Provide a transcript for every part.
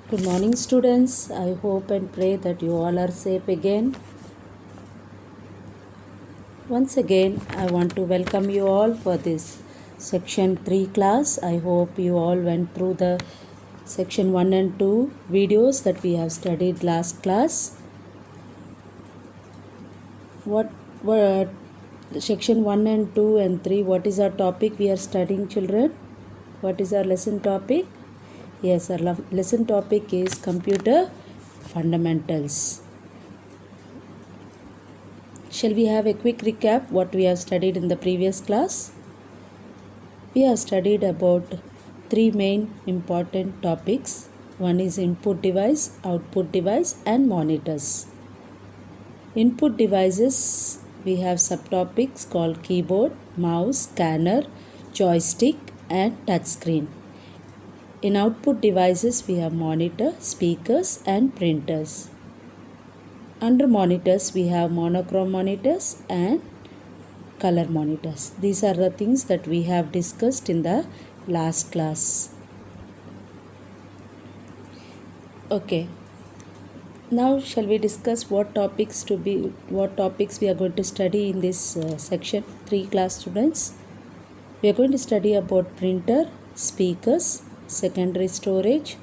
Good morning, students. I hope and pray that you all are safe again. Once again, I want to welcome you all for this section 3 class. I hope you all went through the section 1 and 2 videos that we have studied last class. What were section 1 and 2 and 3? What is our topic we are studying, children? What is our lesson topic? Yes, our lesson topic is computer fundamentals. Shall we have a quick recap what we have studied in the previous class? We have studied about three main important topics. One is input device, output device and monitors. Input devices, we have subtopics called keyboard, mouse, scanner, joystick and touchscreen. In output devices, we have monitor, speakers and printers. Under monitors, we have monochrome monitors and color monitors. These are the things that we have discussed in the last class. Okay. Now shall we discuss what topics we are going to study in this section 3 class, students? We are going to study about printer, speakers, secondary storage,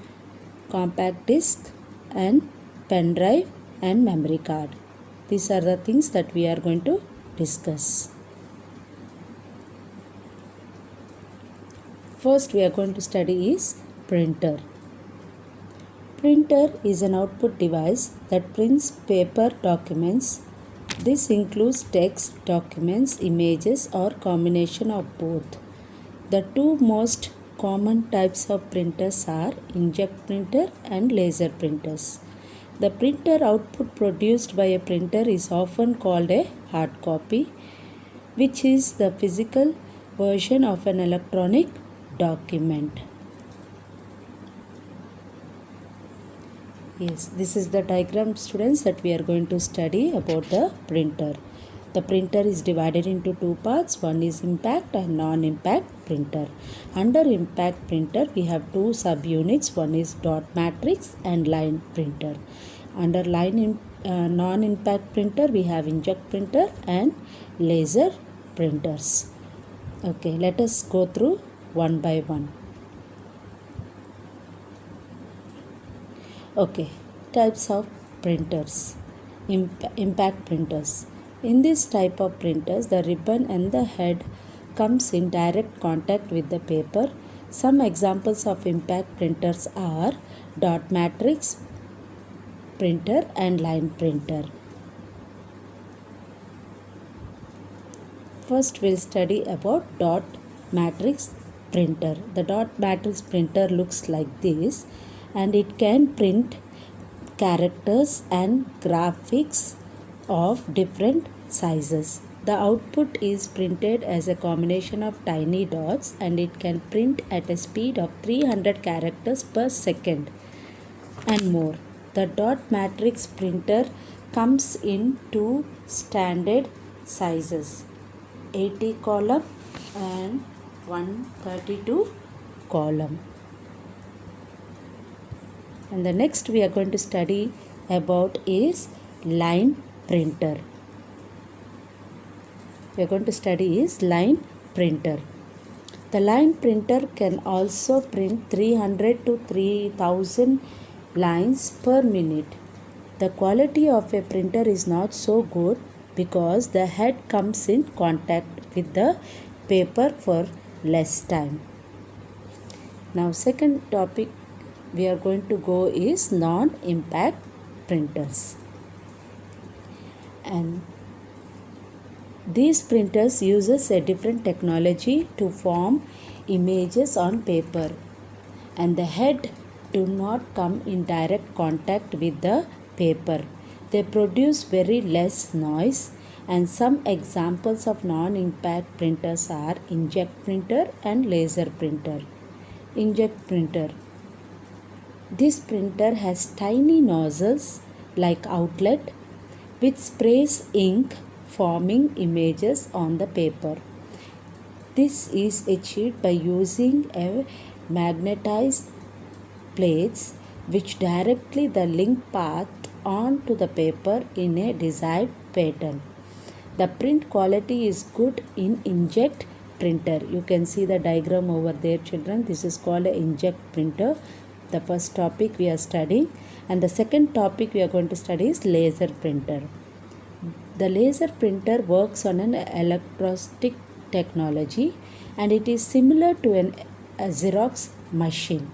compact disc and pen drive and memory card. These are the things that we are going to discuss. First we are going to study is printer. Printer is an output device that prints paper documents. This includes text, documents, images or combination of both. The two most common types of printers are inkjet printer and laser printers. The printer output produced by a printer is often called a hard copy, which is the physical version of an electronic document. Yes, this is the diagram, students, that we are going to study about the printer. The printer is divided into two parts. One is impact and non-impact printer. Under impact printer, we have two subunits. One is dot matrix and line printer. Under non-impact printer, we have inkjet printer and laser printers. Okay, let us go through one by one. Okay, types of printers. Impact printers. In this type of printers, the ribbon and the head comes in direct contact with the paper. Some examples of impact printers are dot matrix printer and line printer. First we'll study about dot matrix printer. The dot matrix printer looks like this, and it can print characters and graphics of different sizes. The output is printed as a combination of tiny dots, and it can print at a speed of 300 characters per second and more. The dot matrix printer comes in two standard sizes, 80 column and 132 column. And the next we are going to study about is line printer. We are going to study is line printer. The line printer can also print 300 to 3000 lines per minute. The quality of a printer is not so good because the head comes in contact with the paper for less time. Now second topic we are going to go is non-impact printers. And these printers uses a different technology to form images on paper, and the head do not come in direct contact with the paper. They produce very less noise, and some examples of non-impact printers are inkjet printer and laser printer. Inkjet printer. This printer has tiny nozzles like outlet which sprays ink, forming images on the paper. This is achieved by using a magnetized plates which directly the link path onto the paper in a desired pattern. The print quality is good in inkjet printer. You can see the diagram over there, children. This is called an inkjet printer. The first topic we are studying, and the second topic we are going to study is laser printer. The laser printer works on an electrostatic technology, and it is similar to a Xerox machine.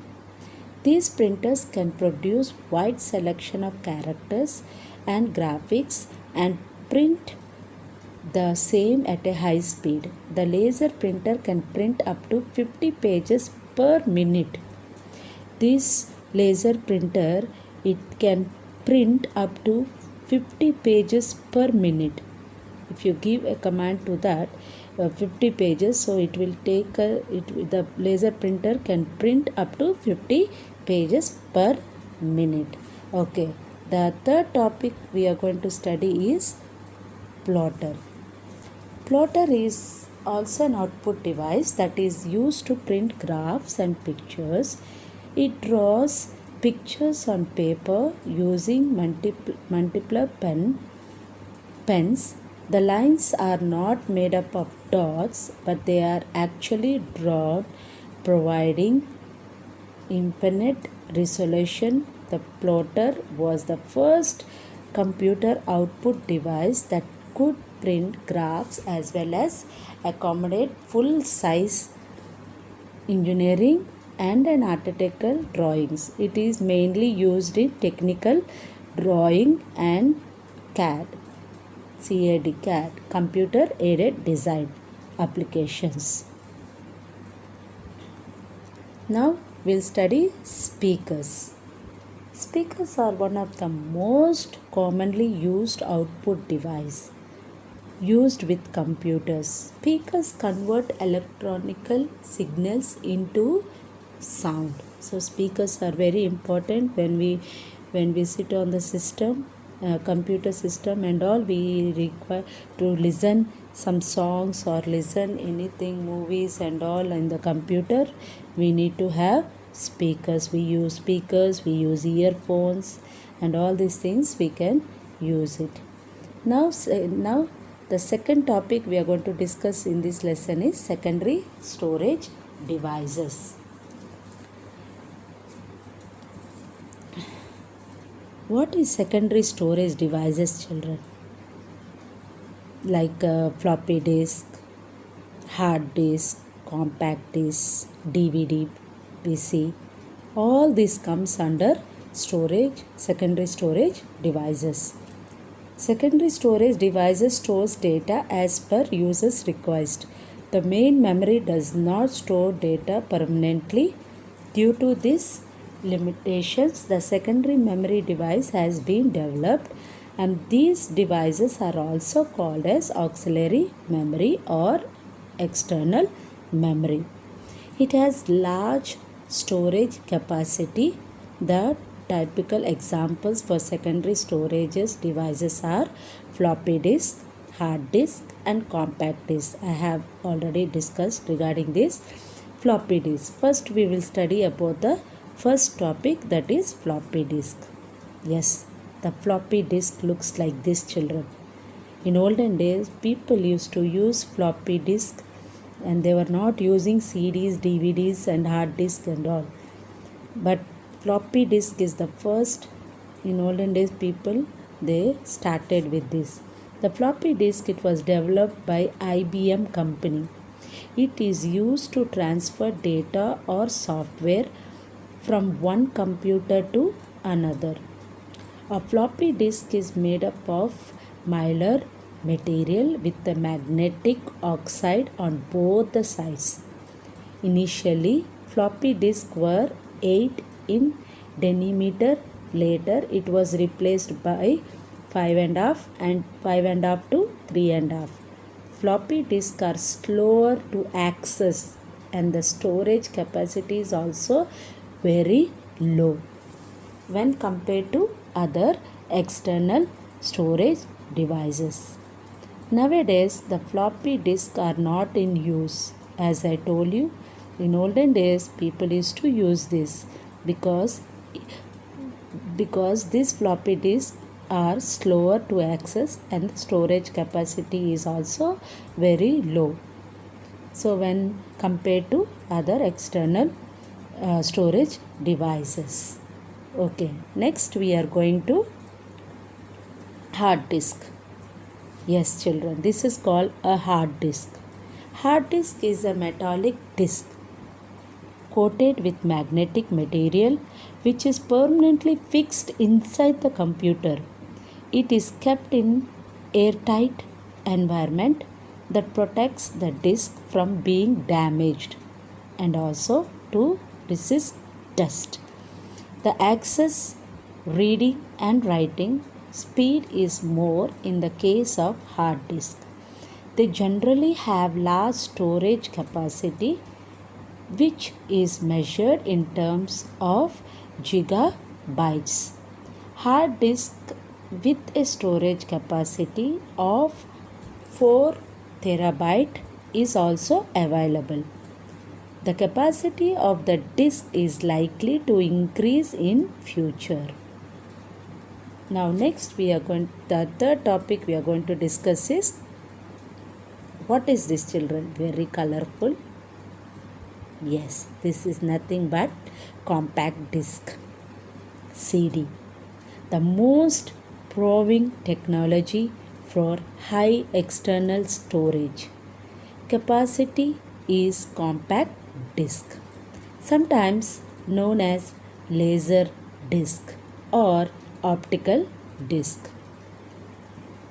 These printers can produce wide selection of characters and graphics and print the same at a high speed. The laser printer can print up to 50 pages per minute. This laser printer, it can print up to 50 pages per minute. If you give a command to that 50 pages, so it will take the laser printer can print up to 50 pages per minute. Okay, the third topic we are going to study is plotter. Plotter is also an output device that is used to print graphs and pictures. It draws pictures on paper using multiple pens. The lines are not made up of dots, but they are actually drawn, providing infinite resolution. The plotter was the first computer output device that could print graphs as well as accommodate full size engineering and an architectural drawings. It is mainly used in technical drawing and CAD, computer aided design applications. Now we'll study speakers. Speakers are one of the most commonly used output device used with computers. Speakers convert electronical signals into sound. So speakers are very important when we sit on the system, computer system and all. We require to listen some songs or listen anything, movies and all in the computer. We need to have speakers. We use speakers, we use earphones and all these things we can use it. Now the second topic we are going to discuss in this lesson is secondary storage devices. What is secondary storage devices, children? Like floppy disk, hard disk, compact disk, DVD, PC. All this comes under secondary storage devices. Secondary storage devices stores data as per user's request. The main memory does not store data permanently. Due to these limitations, the secondary memory device has been developed, and these devices are also called as auxiliary memory or external memory. It has large storage capacity. The typical examples for secondary storage devices are floppy disk, hard disk and compact disk. I have already discussed regarding this floppy disk. First we will study about the first topic, that is floppy disk. Yes, the floppy disk looks like this, children. In olden days, people used to use floppy disk and they were not using CDs, DVDs and hard disk and all. But floppy disk is the first. In olden days, people, they started with this. The floppy disk, it was developed by IBM company. It is used to transfer data or software from one computer to another. A floppy disk is made up of mylar material with the magnetic oxide on both the sides. Initially, floppy disks were 8 in diameter. Later, it was replaced by 5.5 and 5.5 to 3.5. Floppy disks are slower to access and the storage capacity is also very low when compared to other external storage devices. Nowadays, the floppy disks are not in use. As I told you, in olden days, people used to use this because because these floppy disks are slower to access and the storage capacity is also very low. So when compared to other external storage devices. Okay, next we are going to hard disk. Yes, children, this is called a hard disk. Hard disk is a metallic disk coated with magnetic material which is permanently fixed inside the computer. It is kept in airtight environment that protects the disk from being damaged and also to resist dust. The access, reading and writing speed is more in the case of hard disk. They generally have large storage capacity which is measured in terms of gigabytes. Hard disk with a storage capacity of 4 terabyte is also available. The capacity of the disk is likely to increase in future. Now next the third topic we are going to discuss is, what is this, children? Very colorful. Yes, this is nothing but compact disc, CD. The most proving technology for high external storage capacity is compact disc, sometimes known as laser disc or optical disc,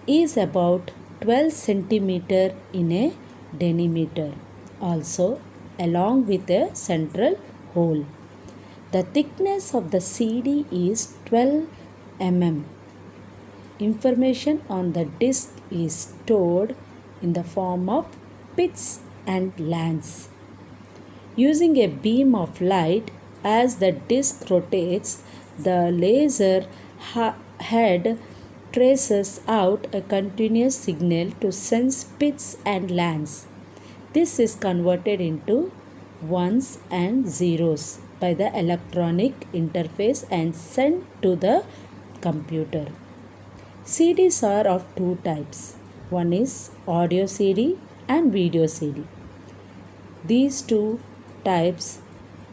is about 12 centimeter in a diameter, also along with a central hole. The thickness of the CD is 12 mm. Information on the disk is stored in the form of bits and lands. Using a beam of light, as the disk rotates, the laser head traces out a continuous signal to sense bits and lands. This is converted into ones and zeros by the electronic interface and sent to the computer. CDs are of two types. One is audio CD and video CD. These two types,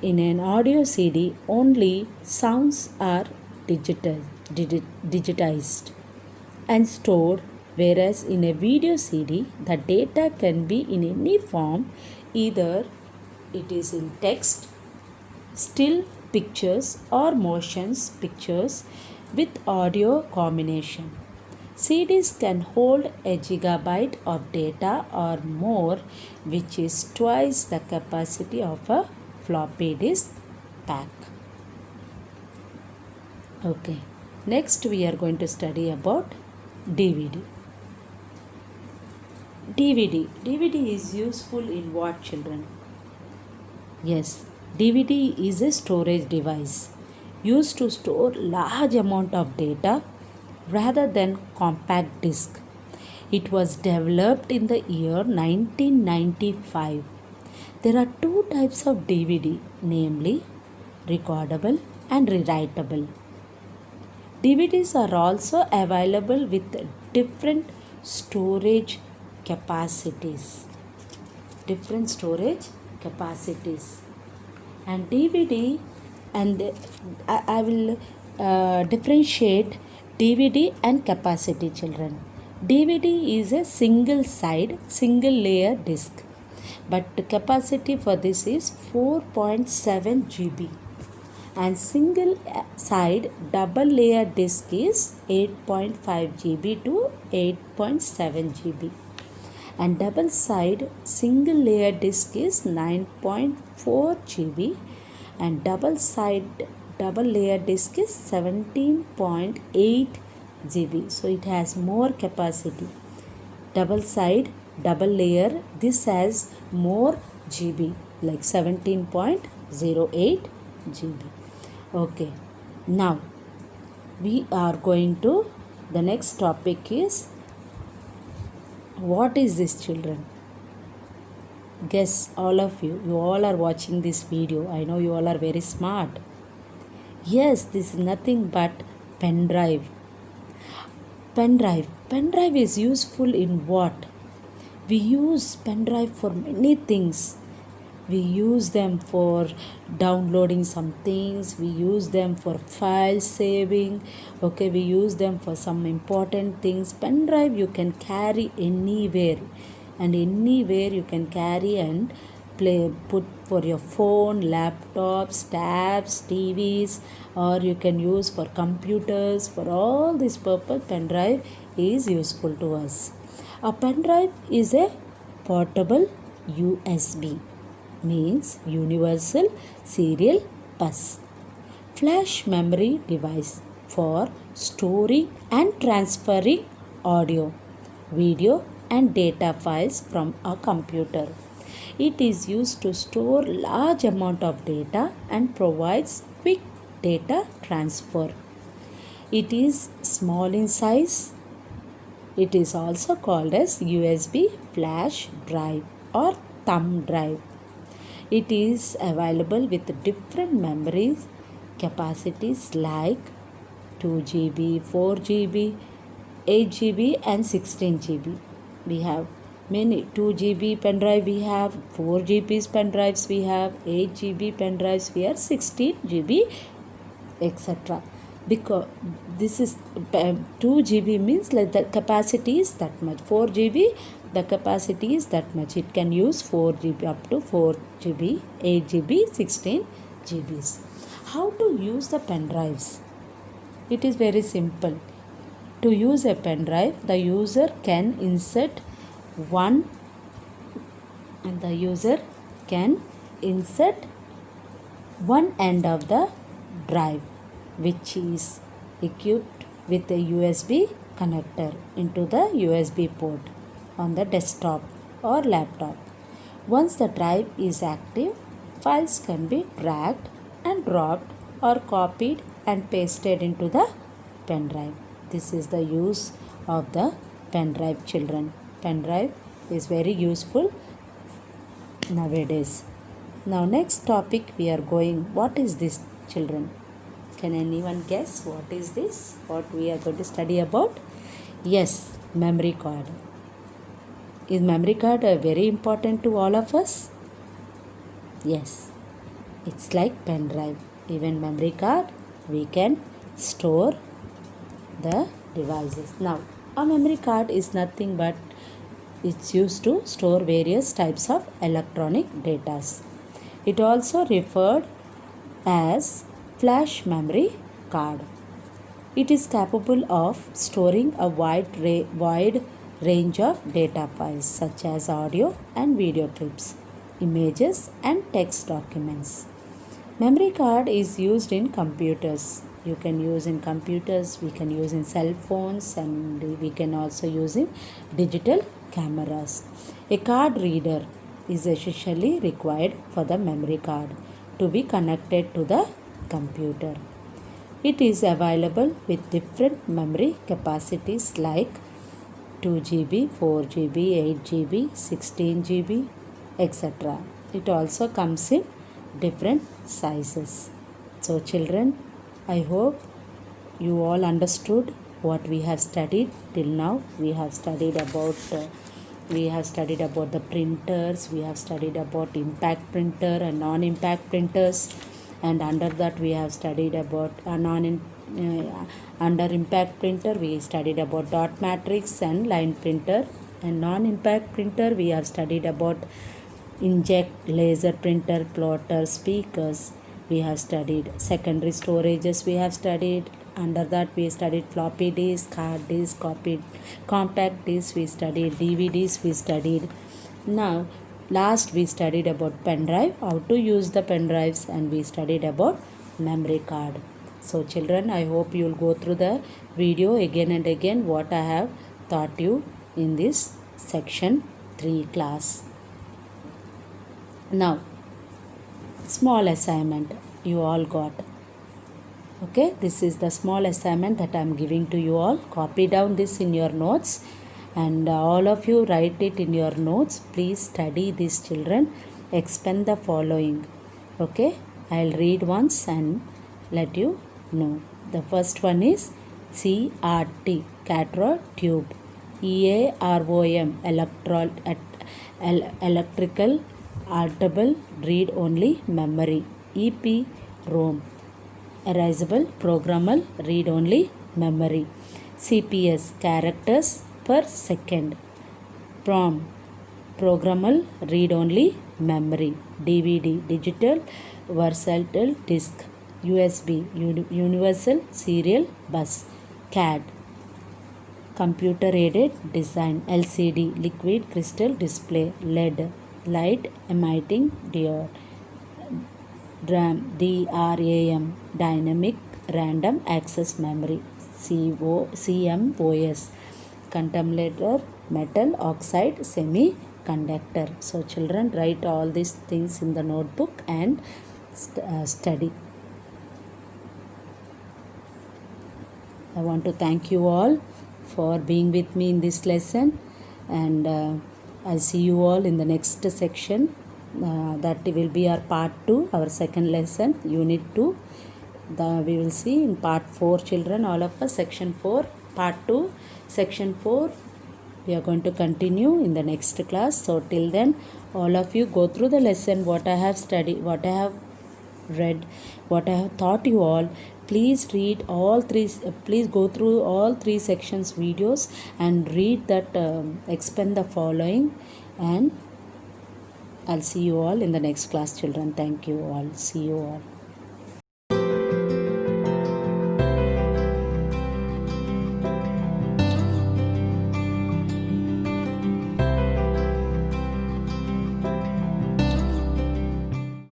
in an audio CD only sounds are digitized and stored, whereas in a video CD the data can be in any form, either it is in text, still pictures or motions pictures with audio combination. CDs can hold a gigabyte of data or more, which is twice the capacity of a floppy disk pack. Okay, next we are going to study about DVD. DVD is useful in what, children? Yes, DVD is a storage device used to store large amount of data rather than compact disc. It was developed in the year 1995. There are two types of DVD, namely recordable and rewritable. DVDs are also available with different storage capacities. And DVD, and I will differentiate DVD and capacity, children. DVD is a single layer disc, but the capacity for this is 4.7 GB, and single side double layer disc is 8.5 GB to 8.7 GB, and double side single layer disc is 9.4 GB, and double layer disc is 17.8 GB. So it has more capacity. Double layer, this has more GB, like 17.08 GB. Okay, now we are going to, the next topic is, what is this, children? Guess, all of you all are watching this video. I know you all are very smart. Yes, this is nothing but pen drive. Pen drive is useful in what? We use pen drive for many things. We use them for downloading some things, we use them for file saving, okay, we use them for some important things. Pen drive you can carry anywhere, and anywhere you can carry and put for your phone, laptops, tabs, TVs, or you can use for computers. For all this purpose pen drive is useful to us. A pen drive is a portable USB, means universal serial bus flash memory device for storing and transferring audio, video and data files from a computer. It is used to store large amount of data and provides quick data transfer. It is small in size. It is also called as USB flash drive or thumb drive. It is available with different memory capacities like 2 GB, 4 GB, 8 GB and 16 GB. We have many 2 GB pen drive, we have 4 GB pen drives, we have 8 GB pen drives, we have 16 GB, etc. Because this is 2 GB means like the capacity is that much. 4 GB the capacity is that much. It can use 4 GB up to 4 GB, 8 GB, 16 GBs. How to use the pen drives? It is very simple. To use a pen drive, the user can insert one end of the drive, which is equipped with a USB connector into the USB port on the desktop or laptop. Once the drive is active, files can be dragged and dropped or copied and pasted into the pen drive. This is the use of the pen drive, children. Pen drive is very useful nowadays. Now next topic we are going. What is this, children? Can anyone guess what is this? What we are going to study about? Yes, memory card. Is memory card very important to all of us? Yes, it's like pen drive. Even memory card we can store the devices. Now a memory card is nothing but it's used to store various types of electronic data. It also referred as flash memory card. It is capable of storing a wide range of data files such as audio and video clips, images and text documents. Memory card is used in computers. You can use in computers, we can use in cell phones, and we can also use in digital cameras. A card reader is essentially required for the memory card to be connected to the computer. It is available with different memory capacities like 2 GB, 4 GB, 8 GB, 16 GB, etc. It also comes in different sizes. So children, I hope you all understood what we have studied till now. We have studied about the printers, we have studied about impact printer and non-impact printers, and under that we have studied about under impact printer we studied about dot matrix and line printer, and non-impact printer we have studied about inkjet, laser printer, plotter, speakers. We have studied secondary storages, we have studied. Under that we studied floppy disk, hard disk, compact disk, we studied DVDs, we studied. Now last we studied about pen drive, how to use the pen drives, and we studied about memory card. So children, I hope you will go through the video again and again what I have taught you in this section 3 class. Now small assignment you all got. Okay, this is the small assignment that I am giving to you all. Copy down this in your notes, and all of you write it in your notes. Please study this, children. Expand the following. Okay, I'll read once and let you know. The first one is CRT, cathode tube. EAROM, electrical altable read only memory. EPROM, erasable programmable read only memory. CPS, characters per second. PROM, programmable read only memory. DVD, digital versatile disk. USB, universal serial bus. CAD, computer aided design. LCD, liquid crystal display. LED, light emitting diode. DRAM, dynamic random access memory. CMOS, contaminator metal oxide semiconductor. So children, write all these things in the notebook and study. I want to thank you all for being with me in this lesson, and I'll see you all in the next section. That will be our part 2, our second lesson, unit 2. We will see in part 4, children, all of us, section 4, part 2, section 4. We are going to continue in the next class. So till then, all of you go through the lesson, what I have studied, what I have read, what I have taught you all. Please read all three, please go through all 3 sections videos and read that, expand the following, and I'll see you all in the next class, children. Thank you all. See you all.